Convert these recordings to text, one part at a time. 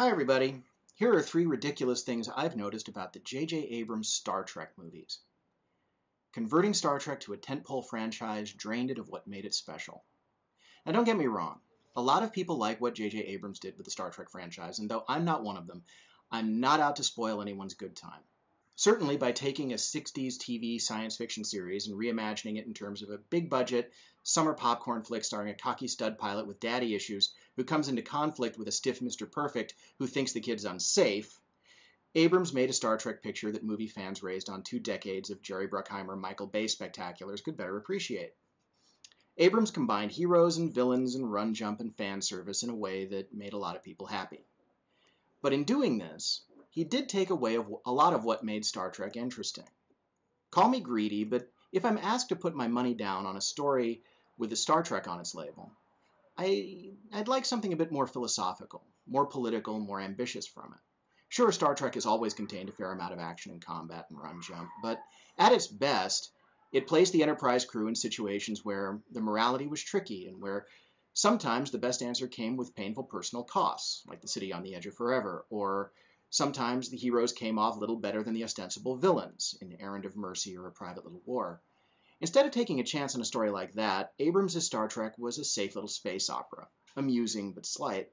Hi everybody. Here are 3 ridiculous things I've noticed about the J.J. Abrams Star Trek movies. Converting Star Trek to a tentpole franchise drained it of what made it special. Now don't get me wrong, a lot of people like what J.J. Abrams did with the Star Trek franchise, and though I'm not one of them, I'm not out to spoil anyone's good time. Certainly by taking a 60s TV science fiction series and reimagining it in terms of a big budget, summer popcorn flick starring a cocky stud pilot with daddy issues who comes into conflict with a stiff Mr. Perfect who thinks the kid's unsafe, Abrams made a Star Trek picture that movie fans raised on 2 decades of Jerry Bruckheimer Michael Bay spectaculars could better appreciate. Abrams combined heroes and villains and run jump and fan service in a way that made a lot of people happy. But in doing this, he did take away a lot of what made Star Trek interesting. Call me greedy, but if I'm asked to put my money down on a story with a Star Trek on its label, I'd like something a bit more philosophical, more political, more ambitious from it. Sure, Star Trek has always contained a fair amount of action and combat and run jump, but at its best, it placed the Enterprise crew in situations where the morality was tricky and where sometimes the best answer came with painful personal costs, like the city on the edge of forever, or sometimes the heroes came off little better than the ostensible villains in Errand of Mercy or A Private Little War. Instead of taking a chance on a story like that, Abrams' Star Trek was a safe little space opera, amusing but slight,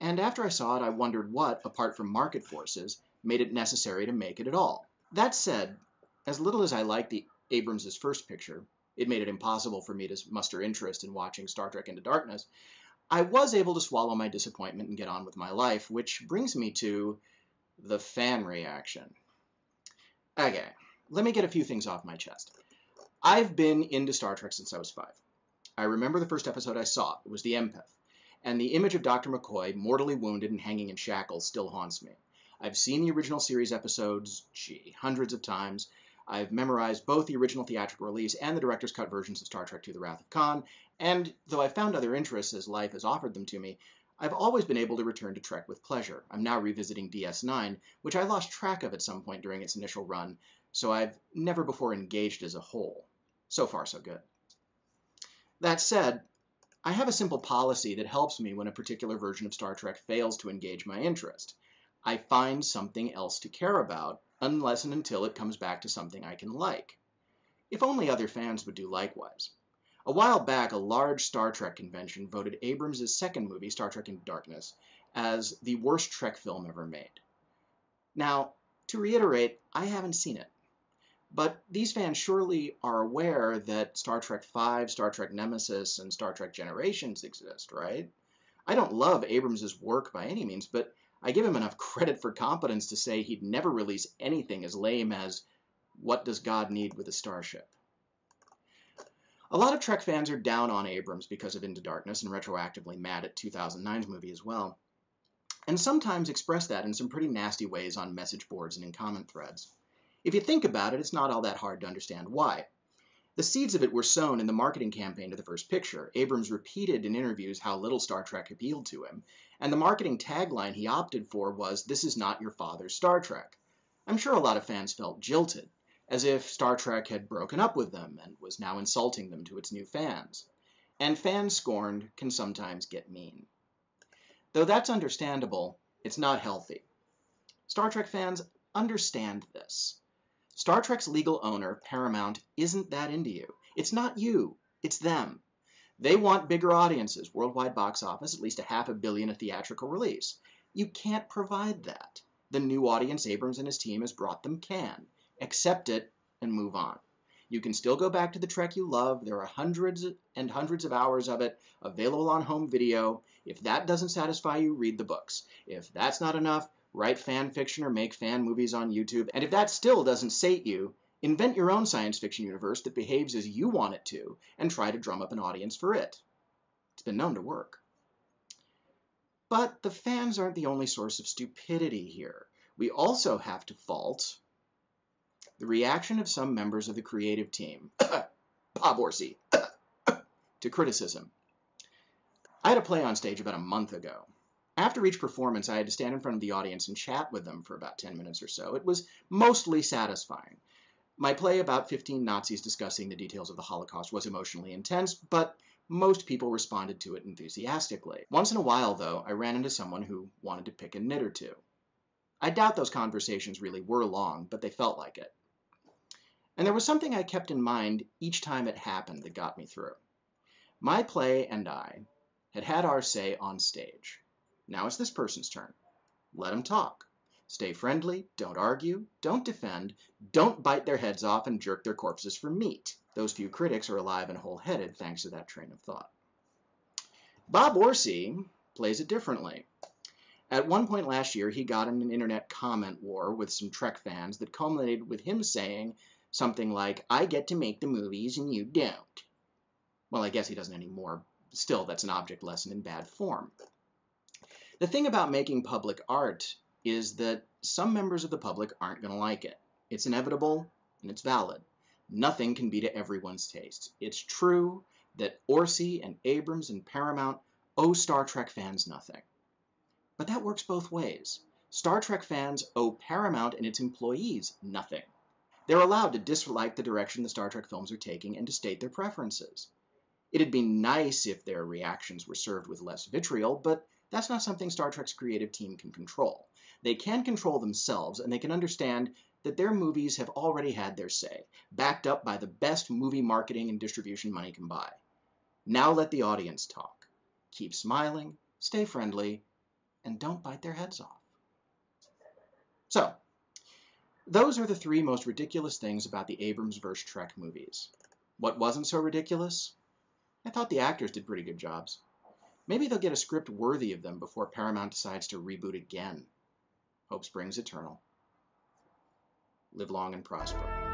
and after I saw it, I wondered what, apart from market forces, made it necessary to make it at all. That said, as little as I liked Abrams' first picture, it made it impossible for me to muster interest in watching Star Trek Into Darkness, I was able to swallow my disappointment and get on with my life, which brings me to the fan reaction. Okay, let me get a few things off my chest. I've been into Star Trek since I was 5. I remember the first episode I saw. It was The Empath. And the image of Dr. McCoy, mortally wounded and hanging in shackles, still haunts me. I've seen the original series episodes, hundreds of times. I've memorized both the original theatrical release and the director's cut versions of Star Trek II: The Wrath of Khan, and though I've found other interests as life has offered them to me, I've always been able to return to Trek with pleasure. I'm now revisiting DS9, which I lost track of at some point during its initial run, so I've never before engaged as a whole. So far, so good. That said, I have a simple policy that helps me when a particular version of Star Trek fails to engage my interest. I find something else to care about, unless and until it comes back to something I can like. If only other fans would do likewise. A while back, a large Star Trek convention voted Abrams' second movie, Star Trek Into Darkness, as the worst Trek film ever made. Now, to reiterate, I haven't seen it. But these fans surely are aware that Star Trek V, Star Trek Nemesis, and Star Trek Generations exist, right? I don't love Abrams' work by any means, but I give him enough credit for competence to say he'd never release anything as lame as What Does God Need with a Starship? A lot of Trek fans are down on Abrams because of Into Darkness and retroactively mad at 2009's movie as well, and sometimes express that in some pretty nasty ways on message boards and in comment threads. If you think about it, it's not all that hard to understand why. The seeds of it were sown in the marketing campaign to the first picture. Abrams repeated in interviews how little Star Trek appealed to him, and the marketing tagline he opted for was, "This is not your father's Star Trek." I'm sure a lot of fans felt jilted, as if Star Trek had broken up with them and was now insulting them to its new fans. And fans scorned can sometimes get mean. Though that's understandable, it's not healthy. Star Trek fans understand this. Star Trek's legal owner, Paramount, isn't that into you. It's not you, it's them. They want bigger audiences, worldwide box office, at least $500 million a theatrical release. You can't provide that. The new audience Abrams and his team has brought them can. Accept it and move on. You can still go back to the Trek you love. There are hundreds and hundreds of hours of it available on home video. If that doesn't satisfy you, read the books. If that's not enough, write fan fiction or make fan movies on YouTube. And if that still doesn't sate you, invent your own science fiction universe that behaves as you want it to and try to drum up an audience for it. It's been known to work. But the fans aren't the only source of stupidity here. We also have to fault the reaction of some members of the creative team, Bob Orsi, to criticism. I had a play on stage about a month ago. After each performance, I had to stand in front of the audience and chat with them for about 10 minutes or so. It was mostly satisfying. My play about 15 Nazis discussing the details of the Holocaust was emotionally intense, but Most people responded to it enthusiastically. Once in a while, though, I ran into someone who wanted to pick a nit or two. I doubt those conversations really were long, but they felt like it. And there was something I kept in mind each time it happened that got me through. My play and I had had our say on stage. Now it's this person's turn. Let them talk. Stay friendly, don't argue, don't defend, don't bite their heads off and jerk their corpses for meat. Those few critics are alive and whole-headed thanks to that train of thought. Bob Orsi plays it differently. At one point last year, he got in an internet comment war with some Trek fans that culminated with him saying something like, "I get to make the movies and you don't." Well, I guess he doesn't anymore. Still, that's an object lesson in bad form. The thing about making public art is that some members of the public aren't going to like it. It's inevitable, and it's valid. Nothing can be to everyone's taste. It's true that Orsi and Abrams and Paramount owe Star Trek fans nothing. But that works both ways. Star Trek fans owe Paramount and its employees nothing. They're allowed to dislike the direction the Star Trek films are taking and to state their preferences. It'd be nice if their reactions were served with less vitriol, but that's not something Star Trek's creative team can control. They can control themselves, and they can understand that their movies have already had their say, backed up by the best movie marketing and distribution money can buy. Now let the audience talk. Keep smiling, stay friendly, and don't bite their heads off. So, those are the three most ridiculous things about the Abrams vs. Trek movies. What wasn't so ridiculous? I thought the actors did pretty good jobs. Maybe they'll get a script worthy of them before Paramount decides to reboot again. Hope springs eternal. Live long and prosper.